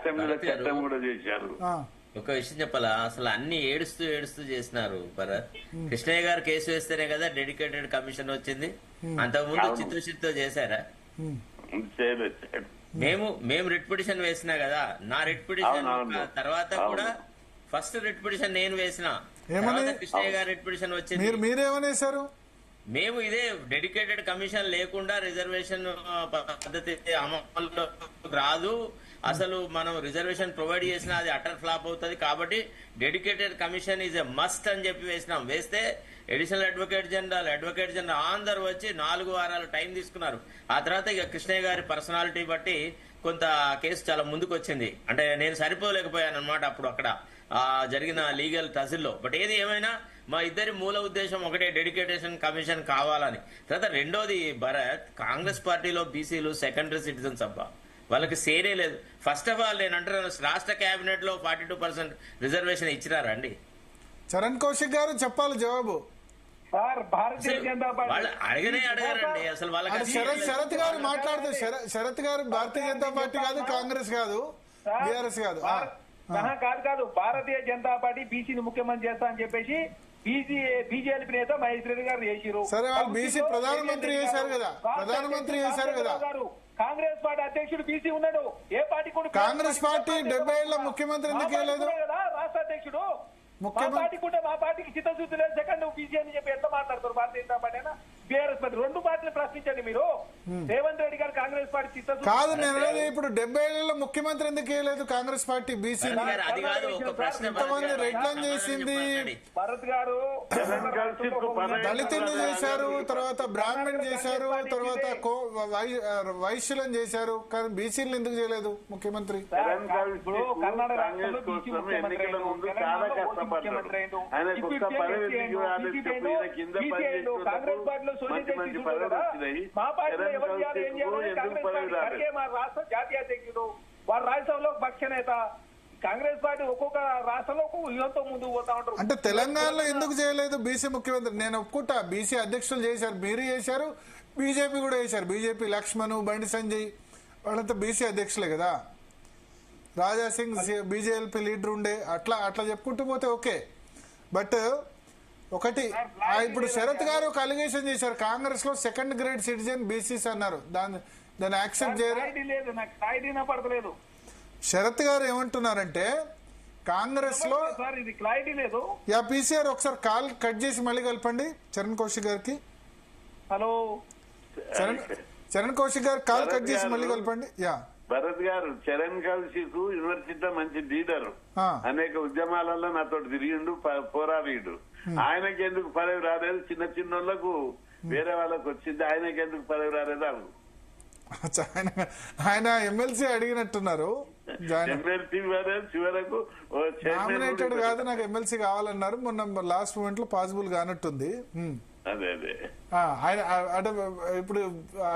అసెంబ్లీలో చట్టం కూడా చేశారు. ఒక విషయం చెప్పాలా, అసలు అన్ని ఏడుస్తూ ఏడుస్తూ చేసినారు భరత్. కృష్ణయ్య గారు కేసు వేస్తేనే కదా డెడికేటెడ్ కమిషన్ వచ్చింది. అంతకుముందు చిత్తూచిత్తో చేశారా? మేము రిట్ పిటిషన్ వేసినా కదా, నా రిట్ పిటిషన్ తర్వాత కూడా ఫస్ట్ రిట్ పిటిషన్ నేను వేసిన, కృష్ణయ్య గారు రిట్ పిటిషన్ వచ్చింది. మీరేమనేసారు? మేము ఇదే డెడికేటెడ్ కమిషన్ లేకుండా రిజర్వేషన్ పద్ధతి అమల్లో రాదు, అసలు మనం రిజర్వేషన్ ప్రొవైడ్ చేసినా అది అటర్ ఫ్లాప్ అవుతుంది, కాబట్టి dedicated commission is a must అని చెప్పి వేసినాం. వేస్తే అడిషనల్ అడ్వకేట్ జనరల్ అందరు వచ్చి 4 వారాలు టైం తీసుకున్నారు. ఆ తర్వాత ఇక కృష్ణయ్య గారి పర్సనాలిటీ బట్టి కొంత కేసు చాలా ముందుకు వచ్చింది. అంటే నేను సరిపోలేకపోయాను అనమాట అప్పుడు అక్కడ జరిగిన లీగల్ టజిల్లో. బట్ ఏది ఏమైనా మా ఇద్దరి మూల ఉద్దేశం ఒకటే, డెడికేటేషన్ కమిషన్ కావాలని. తర్వాత రెండోది భరత్, కాంగ్రెస్ పార్టీలో బీసీలు సెకండరీ సిటిజన్స్ అబ్బా, వాళ్ళకి సేరే లేదు. ఫస్ట్ ఆఫ్ ఆల్ నేను అంటున్నాను, రాష్ట్ర కేబినెట్ లో 42% రిజర్వేషన్ ఇచ్చినారండి. చరణ్ కౌశిక్ గారు చెప్పాలి జవాబు. వాళ్ళు అడగరండి అసలు వాళ్ళకి. శరత్ గారు మాట్లాడితే, శరత్ గారు భారతీయ జనతా పార్టీ కాదు, కాంగ్రెస్ కాదు, బీఆర్ఎస్ కాదు. కాదు భారతీయ జనతా పార్టీ బీసీని ముఖ్యమంత్రి చేస్తా అని చెప్పేసి బీజేపీ నేత మహేష్ రెడ్డి గారు చేసిరు. సరే, వాళ్ళు బీసీ ప్రధానమంత్రి చేశారు కదా, కాంగ్రెస్ పార్టీ అధ్యక్షుడు బీసీ ఉన్నాడు. ఏ పార్టీ కూడా కాంగ్రెస్ పార్టీ 70 ఏళ్ల ముఖ్యమంత్రి ఎందుకు వేయలేదు? రాష్ట్ర అధ్యక్షుడు మా పార్టీకి చిత్తశుద్ధి లేదు, సెకండ్ బీసీ అని చెప్పి ఎంత మాట్లాడతారు? భారతీయ జనతా పార్టీ అయినా బీఆర్ఎస్ పార్టీ, రెండు పార్టీలు ప్రశ్నించండి మీరు. రేవంత్ రెడ్డి గారు కాంగ్రెస్ పార్టీ చిత్తశుద్ధి కాదు. నేను ఇప్పుడు 70 ఏళ్ల ముఖ్యమంత్రి ఎందుకు వేయలేదు కాంగ్రెస్ పార్టీ బీసీ? ఇంతమంది రెడ్లను చేసింది, భరత్ గారు దళితులను చేశారు, తర్వాత బ్రాహ్మణ్ చేశారు, తర్వాత వైశ్యులను చేశారు, కానీ బీసీలు ఎందుకు చేయలేదు ముఖ్యమంత్రి? కర్ణాటక రాష్ట్రంలో బీసీ ముఖ్యమంత్రి కాంగ్రెస్ పార్టీలో మా పార్టీలో ఎవరు చేయాలి, ఏం చేయాలి? కాంగ్రెస్ పార్టీ మా రాష్ట్ర జాతీయ అధ్యక్షుడు, వారు రాజ్యసభలో పక్ష నేత. కాంగ్రెస్ పార్టీ ఒక్కొక్క రాష్ట్రంలో ఒక్కొక్క వ్యూహంతో ముందుకు పోతా ఉంటారు. అంటే తెలంగాణలో ఎందుకు చేయలేదు బీసీ ముఖ్యమంత్రి? నేను ఒప్పుకుంటా, బీసీ అధ్యక్షులు చేశారు, మీరు చేశారు, బీజేపీ కూడా చేశారు. బీజేపీ లక్ష్మణ్, బండి సంజయ్ వాళ్ళంతా బీసీ అధ్యక్షులే కదా. రాజా సింగ్ బీజేపీ లీడర్ ఉండే, అట్లా చెప్పుకుంటూ పోతే ఓకే. బట్ ఒకటి, ఇప్పుడు శరత్ గారు ఒక అలిగేషన్ చేశారు, కాంగ్రెస్ లో సెకండ్ గ్రేడ్ సిటిజన్ బీసీస్ అన్నారు, దాన్ని యాక్సెప్ట్ చేయలేదు. శరత్ గారు ఏమంటున్నారంటే కాంగ్రెస్ లో పీసీఆర్ ఒకసారి కాల్ కట్ చేసి మళ్ళీ కలపండి చరణ్ కౌశిక్ గారికి. హలో చరణ్ కౌశిక్ గారు కాల్ కట్ చేసి మళ్ళీ కలపండి. భరత్ గారు, చరణ్ కౌశిక్ యూనివర్సిటీలో మంచి లీడర్, అనేక ఉద్యమాలలో నాతో తిరిగిండు, పోరాడు. ఆయనకి ఎందుకు పదవి రాలేదు? చిన్న చిన్నోళ్లకు వేరే వాళ్ళకు వచ్చింది, ఆయనకి ఎందుకు పదవి రాలేదు? ఆయన ఎమ్మెల్సీ అడిగినట్టున్నారు. చివరకు నామినేటెడ్ కాదు, నాకు ఎమ్మెల్సీ కావాలన్నారు. మొన్న లాస్ట్ మూమెంట్ లో పాసిబుల్ కానట్టుంది. ఆయన ఇప్పుడు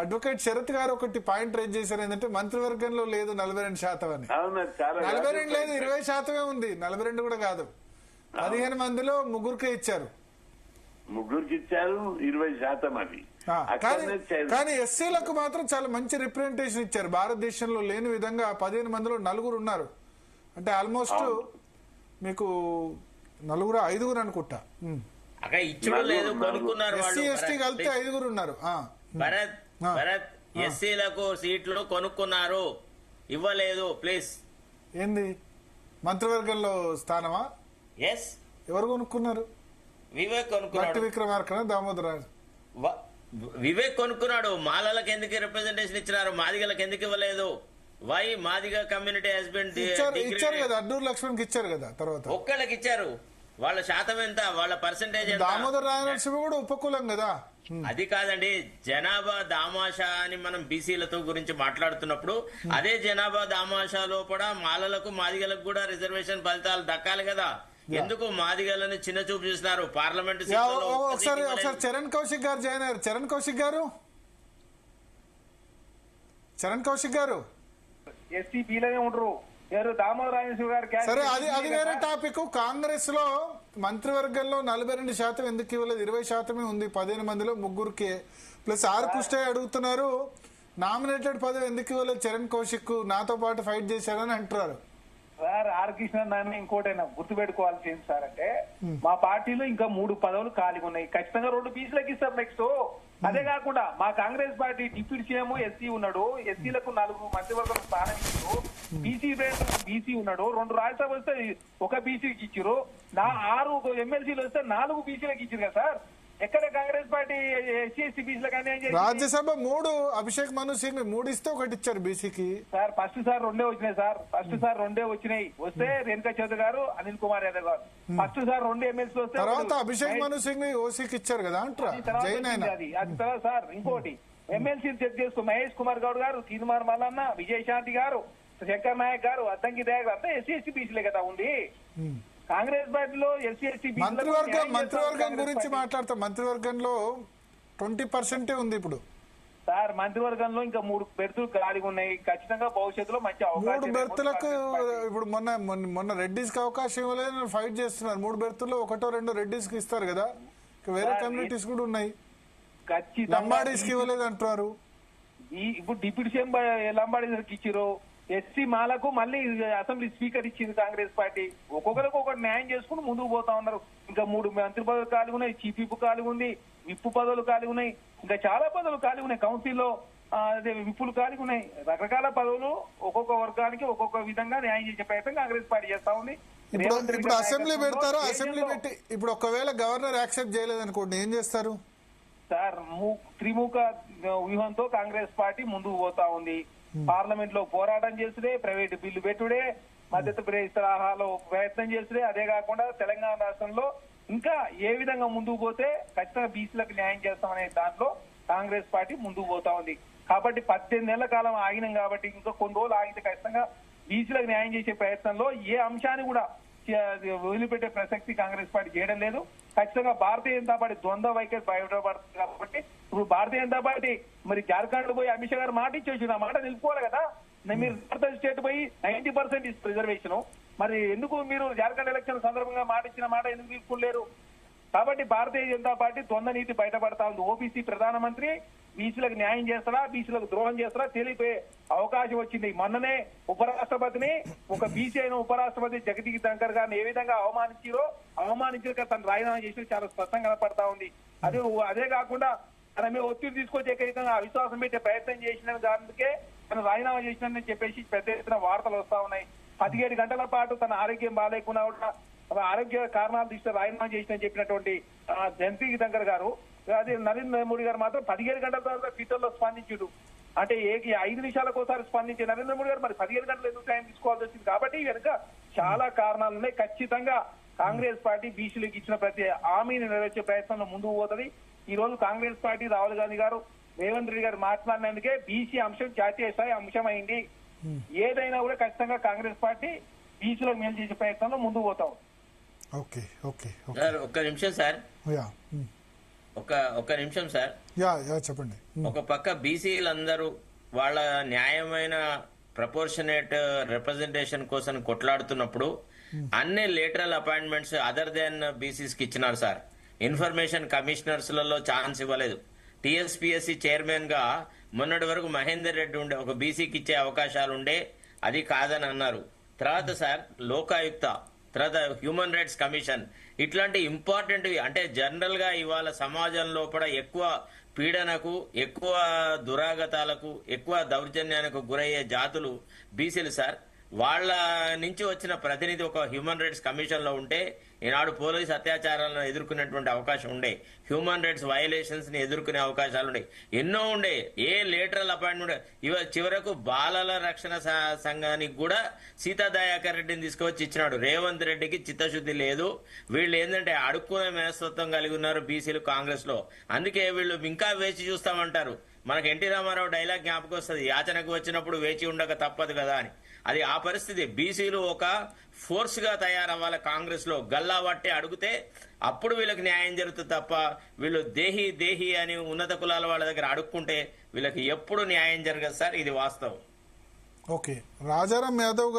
అడ్వకేట్ శరత్ గారు ఒకటి పాయింట్ రైజ్ చేశారు, ఏంటంటే మంత్రివర్గంలో లేదు 42% అని. 42 లేదు, 20% ఉంది. 42 కూడా కాదు, 15 మందిలో ముగ్గురికి ఇచ్చారు. 20% అది. కానీ ఎస్సీలకు మాత్రం చాలా మంచి రిప్రజెంటేషన్ ఇచ్చారు. భారతదేశంలో లేని విధంగా 15 మందిలో 4 ఉన్నారు. అంటే ఆల్మోస్ట్ మీకు 4 5 అనుకుంటా. ఎస్సీ ఎస్టీ కలిపితే 5 ఉన్నారు. భరత్, ఎస్సీలకు సీట్లు కొనుక్కున్నారు, ఇవ్వలేదు. ప్లీజ్, ఏంది మంత్రివర్గంలో స్థానమా? ఎస్. ఎవరు కొనుక్కున్నారు? వివేక్ కొనుక్కున్నాడు. విక్రమార్కన, దామోదర వివేక్ కొనుక్కున్నాడు. మాలలకు ఎందుకు రిప్రజెంటేషన్ ఇచ్చినారు, మాదిగలకు ఎందుకు ఇవ్వలేదు? వై మాదిగ కమ్యూనిటీ హస్బెండ్ ఇచ్చారు కదా, అడ్డూరు లక్ష్మణ్కి ఇచ్చారు కదా. తర్వాత ఒక్కళ్ళకి ఇచ్చారు. వాళ్ళ శాతం ఎంత, వాళ్ళ పర్సెంటేజ్ ఎంత? దామోదర రాయనరసింహ కూడా ఉపకులం కదా. అది కాదండి, జనాభా దామాషా అని మనం బీసీలతో గురించి మాట్లాడుతున్నప్పుడు అదే జనాభా దామాషా లోపల మాలలకు మాదిగలకు కూడా రిజర్వేషన్ ఫలితాలు దక్కాలి కదా. ఎందుకు మాదిగలను చిన్న చూపు చూసినారు? పార్లమెంట్ ఒకసారి చరణ్ కౌశిక్ గారు జాయిన్ అయ్యారు. చరణ్ కౌశిక్ గారు ఎస్టీ బీలోనే ఉండరు. సరే, అది వేరే టాపిక్. కాంగ్రెస్ లో మంత్రివర్గంలో 42% ఎందుకు ఇవ్వలేదు? 20% ఉంది. 15 మందిలో ముగ్గురికి ప్లస్ 6 పుష్టే అడుగుతున్నారు. నామినేటెడ్ పదవి ఎందుకు ఇవ్వలేదు చరణ్ కౌశిక్, నాతో పాటు ఫైట్ చేశారని అంటున్నారు. సార్ ఆర్ కృష్ణ దాన్ని ఇంకోటైనా గుర్తుపెట్టుకోవాల్సి ఏంటి సార్ అంటే, మా పార్టీలో ఇంకా 3 పదవులు ఖాళీగా ఉన్నాయి, ఖచ్చితంగా 2 బీసీలకు ఇస్తారు నెక్స్ట్. అదే కాకుండా మా Congress party deputy CM SC ఉన్నాడు, ఎస్సీలకు 4 మంత్రివర్గం స్థానం ఇచ్చారు, బీసీ ఉన్నాడు, 2 రాజ్యసభ వస్తే 1 బీసీకి ఇచ్చారు, 6 ఎమ్మెల్సీలు వస్తే 4 బీసీలకు ఇచ్చారు కదా సార్. ఎక్కడ కాంగ్రెస్ పార్టీ ఎస్సీ ఎస్టీ బీసీలకు అన్యాయం చేసింది? రాజ్యసభ 3 అభిషేక్ మను సింగ్ 3 ఇస్తే 1 ఇచ్చారు బీసీకి. సార్ ఫస్ట్ సార్ 2 వచ్చినాయి సార్, వస్తే రేణుకా చౌదరి గారు, అనిల్ కుమార్ యాదవ్ గారు ఫస్ట్ సార్ 2 ఎమ్మెల్సీ వస్తే తర్వాత అభిషేక్ మను సింగ్ ఓసీకి ఇచ్చారు కదా అంటారా? అది తర్వాత సార్ ఇంకోటి ఎమ్మెల్సీ చెక్ చేసుకో, మహేష్ కుమార్ గౌడ్ గారు, తీన్మార్ మల్లన్న, విజయశాంతి గారు, శంకర్ నాయక్ గారు, అద్దంకి దయాకర్ అంతా ఎస్సీ ఎస్టీ బీసీలే కదా ఉంది. కాంగ్రెస్ పార్టీలో ఎస్సీ ఎస్టీ మంత్రివర్గం గురించి మాట్లాడతాం. మంత్రివర్గంలో 20% ఉంది ఇప్పుడు సార్. మంత్రివర్గంలో ఇంకా 3 బెర్తులు ఖాళీగా ఉన్నాయి, ఖచ్చితంగా భవిష్యత్తులో మంచి 3 బెర్తులకు ఇప్పుడు మొన్న రెడ్డిస్ కి అవకాశం ఇవ్వలేదు, ఫైట్ చేస్తున్నారు. 3 బెర్తుల్లో 1-2 రెడ్డిస్ కి ఇస్తారు కదా, వేరే కమ్యూనిటీస్ కూడా ఉన్నాయి, లంబాడీస్ కి ఇవ్వలేదు అంటారు. ఇప్పుడు డిప్యూటీ సీఎం లంబాడీస్ ఇచ్చారు, ఎస్సీ మాలకు మళ్ళీ అసెంబ్లీ స్పీకర్ ఇచ్చింది కాంగ్రెస్ పార్టీ. ఒక్కొక్కరికి ఒకటి న్యాయం చేసుకుని ముందుకు పోతా ఉన్నారు. ఇంకా 3 మంత్రి పదవులు ఖాళీ ఉన్నాయి, చీఫ్ విప్ ఖాళీ ఉంది, విప్పు పదవులు ఖాళీ ఉన్నాయి, ఇంకా చాలా పదవులు ఖాళీ ఉన్నాయి, కౌన్సిల్లో అదే విప్పులు ఖాళీ ఉన్నాయి. రకరకాల పదవులు ఒక్కొక్క వర్గానికి ఒక్కొక్క విధంగా న్యాయం చేసే ప్రయత్నం కాంగ్రెస్ పార్టీ చేస్తా ఉంది. ఇప్పుడు అసెంబ్లీ పెడతారు, అసెంబ్లీ పెట్టి ఇప్పుడు ఒకవేళ గవర్నర్ యాక్సెప్ట్ చేయలేదనుకోండి ఏం చేస్తారు సార్? త్రిముఖ వ్యూహంతో కాంగ్రెస్ పార్టీ ముందుకు పోతా ఉంది. పార్లమెంట్ లో పోరాటం చేసుడే, ప్రైవేటు బిల్లు పెట్టుడే, మద్దతు తరహాలో ప్రయత్నం చేసుడే. అదే కాకుండా తెలంగాణ రాష్ట్రంలో ఇంకా ఏ విధంగా ముందుకు పోతే ఖచ్చితంగా బీసీలకు న్యాయం చేస్తామనే దాంట్లో కాంగ్రెస్ పార్టీ ముందుకు పోతా ఉంది. కాబట్టి 18 నెలల కాలం ఆగినాం కాబట్టి ఇంకా కొన్ని రోజులు ఆగితే ఖచ్చితంగా బీసీలకు న్యాయం చేసే ప్రయత్నంలో ఏ అంశాన్ని కూడా వదిలిపెట్టే ప్రసక్తి కాంగ్రెస్ పార్టీ చేయడం లేదు. ఖచ్చితంగా భారతీయ జనతా పార్టీ ద్వంద్వ వైఖరి బయటపడుతుంది కాబట్టి ఇప్పుడు భారతీయ జనతా పార్టీ మరి జార్ఖండ్ పోయి అమిత్ షా గారు మాట ఇచ్చేసి ఆ మాట నిలుపుకోవాలి కదా. మీరు నార్త్ స్టేట్ పోయి 90% రిజర్వేషన్, మరి ఎందుకు మీరు జార్ఖండ్ ఎలక్షన్ సందర్భంగా మాట ఇచ్చిన మాట ఎందుకు తీసుకోలేరు? కాబట్టి భారతీయ జనతా పార్టీ ద్వంద్వ నీతి బయటపడతా ఉంది. ఓబీసీ ప్రధానమంత్రి బీసీలకు న్యాయం చేస్తారా, బీసీలకు ద్రోహం చేస్తారా తెలియపోయే అవకాశం వచ్చింది. మొన్ననే ఉపరాష్ట్రపతిని, ఒక బీసీ అయిన ఉపరాష్ట్రపతి జగదీప్ ధన్కర్ గారిని ఏ విధంగా అవమానించారు తను రాజీనామా చేసి చాలా స్పష్టంగా కనపడతా ఉంది. అదే కాకుండా తన మీద ఒత్తిడి తీసుకొచ్చి ఏకైకంగా అవిశ్వాసం పెట్టే ప్రయత్నం చేసిన దానికే తను రాజీనామా చేసినని చెప్పేసి పెద్ద ఎత్తున వార్తలు వస్తా ఉన్నాయి. 17 గంటల పాటు తన ఆరోగ్యం బాగాలేకుండా కూడా ఆరోగ్య కారణాల దృష్ట్యా రాజీనామా చేసిన చెప్పినటువంటి జగదీప్ ధన్కర్ గారు, అదే నరేంద్ర మోడీ గారు మాత్రం 17 గంటల తర్వాత ట్విట్టర్ లో స్పందించుడు. అంటే 5 నిమిషాలకు ఒకసారి స్పందించే నరేంద్ర మోడీ గారు మరి 17 గంటలు ఎందుకు టైం తీసుకోవాల్సి వచ్చింది? కాబట్టి వెనుక చాలా కారణాలు ఉన్నాయి. ఖచ్చితంగా కాంగ్రెస్ పార్టీ బీసీలకు ఇచ్చిన ప్రతి హామీని నెరవేర్చే ప్రయత్నంలో ముందుకు పోతుంది. ఈ రోజు కాంగ్రెస్ పార్టీ రాహుల్ గాంధీ గారు, రేవంత్ రెడ్డి గారు మాట్లాడినందుకే బీసీ అంశం జాతీయ స్థాయి అంశం అయింది. ఏదైనా కూడా ఖచ్చితంగా కాంగ్రెస్ పార్టీ బీసీలకు మేలు చేసే ప్రయత్నంలో ముందుకు పోతాం. ఒక్క నిమిషం సార్, ఒక్క నిమిషం సార్, చెప్పండి. ఒక పక్క బీసీలందరూ వాళ్ళ న్యాయమైన ప్రపోర్షనేట్ రిప్రజెంటేషన్ కోసం కొట్లాడుతున్నప్పుడు అన్ని lateral appointments other than BCs కి ఇచ్చినారు సార్. ఇన్ఫర్మేషన్ కమిషనర్స్ లలో ఛాన్స్ ఇవ్వలేదు. టీఎస్పీఎస్సీ చైర్మన్ గా మొన్నటి వరకు మహేందర్ రెడ్డి ఉండే, ఒక బీసీకి ఇచ్చే అవకాశాలు ఉండే, అది కాదని అన్నారు. తర్వాత సార్ లోకాయుక్త, తర్వాత హ్యూమన్ రైట్స్ కమిషన్, ఇట్లాంటి ఇంపార్టెంట్ అంటే జనరల్ గా ఇవాళ సమాజం లోపల ఎక్కువ పీడనకు, ఎక్కువ దురాగతాలకు, ఎక్కువ దౌర్జన్యానికి గురయ్యే జాతులు బీసీలు సార్. వాళ్ళ నుంచి వచ్చిన ప్రతినిధి ఒక హ్యూమన్ రైట్స్ కమిషన్ లో ఉంటే ఈనాడు పోలీస్ అత్యాచారాలను ఎదుర్కొనేటువంటి అవకాశం ఉండే, హ్యూమన్ రైట్స్ వయలేషన్స్ ని ఎదుర్కొనే అవకాశాలు ఉండే, ఎన్నో ఉండే. ఏ లేటరల్ అపాయింట్మెంట్ చివరకు బాలల రక్షణ సంఘానికి కూడా సీతా దయాకర్ రెడ్డిని తీసుకువచ్చి ఇచ్చినాడు. రేవంత్ రెడ్డికి చిత్తశుద్ధి లేదు. వీళ్ళు ఏంటంటే అడుక్కునే మనస్తత్వం కలిగి ఉన్నారు బీసీలు కాంగ్రెస్ లో. అందుకే వీళ్ళు ఇంకా వేచి చూస్తామంటారు. మనకు ఎన్టీ రామారావు డైలాగ్ జ్ఞాపకం వస్తుంది, యాచనకు వచ్చినప్పుడు వేచి ఉండక తప్పదు కదా అని. అది ఆ పరిస్థితి. బీసీలు ఒక ఫోర్స్ గా తయారవ్వాలి కాంగ్రెస్ లో. గల్లా పట్టి అడిగితే అప్పుడు వీళ్ళకి న్యాయం జరుగుతుంది తప్ప వీళ్ళు దేహి అని ఉన్నత కులాల వాళ్ళ దగ్గర అడుక్కుంటే వీళ్ళకి ఎప్పుడు న్యాయం జరగదు సార్. ఇది వాస్తవం. రాజారాం యాదవ్ గారు